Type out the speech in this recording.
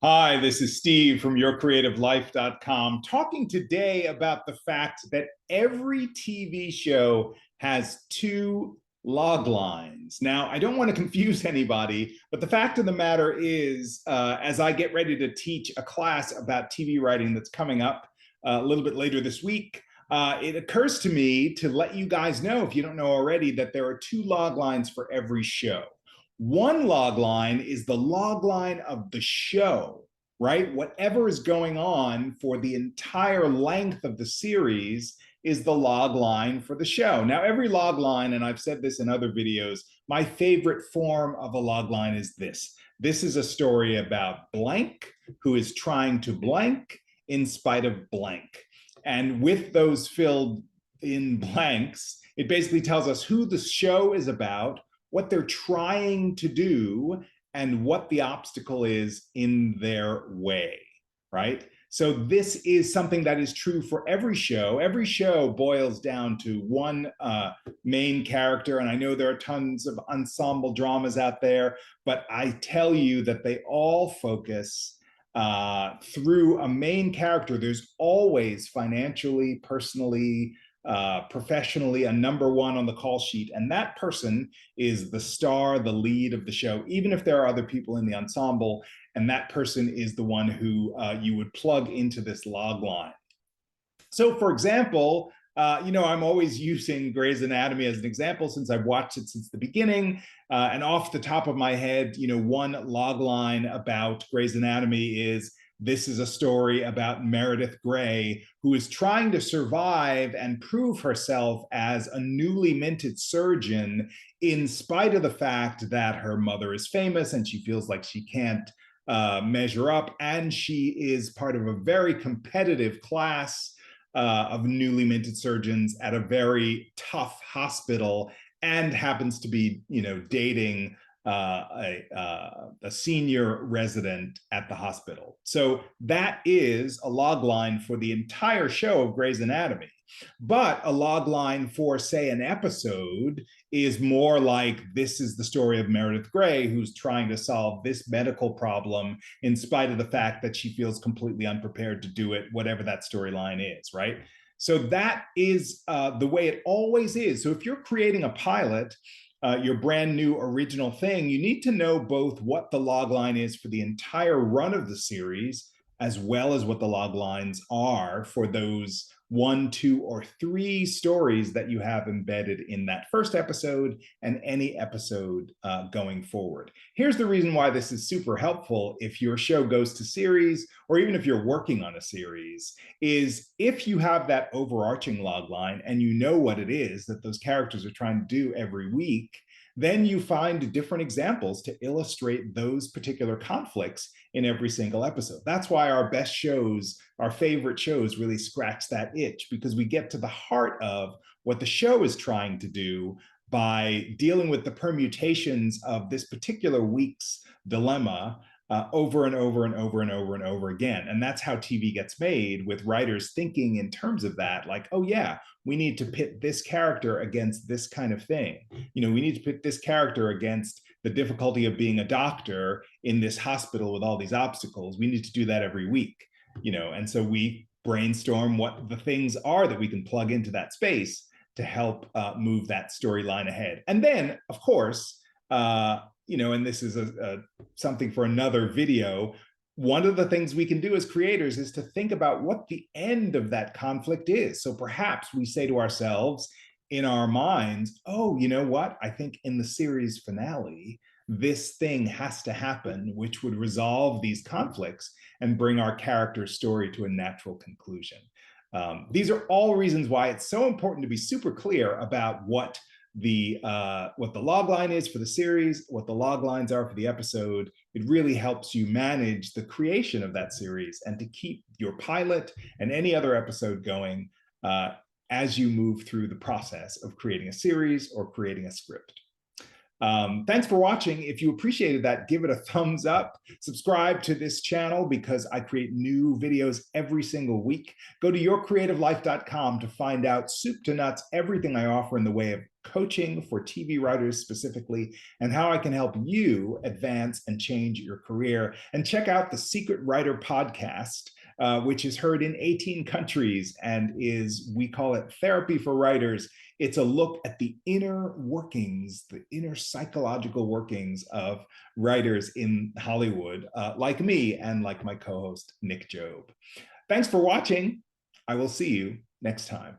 Hi, this is Steve from yourcreativelife.com talking today about the fact that every TV show has two log lines. Now, I don't want to confuse anybody, but the fact of the matter is, as I get ready to teach a class about TV writing that's coming up a little bit later this week, it occurs to me to let you guys know, if you don't know already, that there are two log lines for every show. One log line is the log line of the show, right? Whatever is going on for the entire length of the series is the log line for the show. Now, every log line, and I've said this in other videos, my favorite form of a log line is this. This is a story about blank who is trying to blank in spite of blank. And with those filled in blanks, it basically tells us who the show is about, what they're trying to do, and what the obstacle is in their way, right? So this is something that is true for every show. Every show boils down to one main character, and I know there are tons of ensemble dramas out there, but I tell you that they all focus through a main character. There's always financially, personally, professionally, a number one on the call sheet. And that person is the star, the lead of the show, even if there are other people in the ensemble. And that person is the one who you would plug into this log line. So, for example, I'm always using Grey's Anatomy as an example since I've watched it since the beginning. And off the top of my head, one log line about Grey's Anatomy is, this is a story about Meredith Grey, who is trying to survive and prove herself as a newly minted surgeon, in spite of the fact that her mother is famous and she feels like she can't measure up. And she is part of a very competitive class of newly minted surgeons at a very tough hospital, and happens to be, dating a senior resident at the hospital. So that is a log line for the entire show of Grey's Anatomy. But a log line for, say, an episode is more like, this is the story of Meredith Grey, who's trying to solve this medical problem in spite of the fact that she feels completely unprepared to do it, whatever that storyline is, right? So that is the way it always is. So if you're creating a pilot, your brand new original thing, you need to know both what the log line is for the entire run of the series, as well as what the log lines are for those 1, 2, or 3 stories that you have embedded in that first episode and any episode going forward. Here's the reason why this is super helpful if your show goes to series, or even if you're working on a series, is if you have that overarching log line and you know what it is that those characters are trying to do every week, then you find different examples to illustrate those particular conflicts in every single episode. That's why our best shows, our favorite shows, really scratch that itch, because we get to the heart of what the show is trying to do by dealing with the permutations of this particular week's dilemma over and over and over and over and over again. And that's how TV gets made, with writers thinking in terms of that, like, oh yeah, we need to pit this character against this kind of thing. We need to pit this character against the difficulty of being a doctor in this hospital with all these obstacles. We need to do that every week, and so we brainstorm what the things are that we can plug into that space to help move that storyline ahead. And then, of course, and this is something for another video, one of the things we can do as creators is to think about what the end of that conflict is. So perhaps we say to ourselves in our minds, oh, you know what? I think in the series finale, this thing has to happen, which would resolve these conflicts and bring our character's story to a natural conclusion. These are all reasons why it's so important to be super clear about what the log line is for the series, what the log lines are for the episode. It really helps you manage the creation of that series and to keep your pilot and any other episode going as you move through the process of creating a series or creating a script. Thanks for watching. If you appreciated that, give it a thumbs up. Subscribe to this channel because I create new videos every single week. Go to yourcreativelife.com to find out soup to nuts everything I offer in the way of coaching for TV writers specifically, and how I can help you advance and change your career. And check out the Secret Writer podcast, which is heard in 18 countries and we call it therapy for writers. It's a look at the inner workings, the inner psychological workings of writers in Hollywood, like me and like my co-host, Nick Job. Thanks for watching. I will see you next time.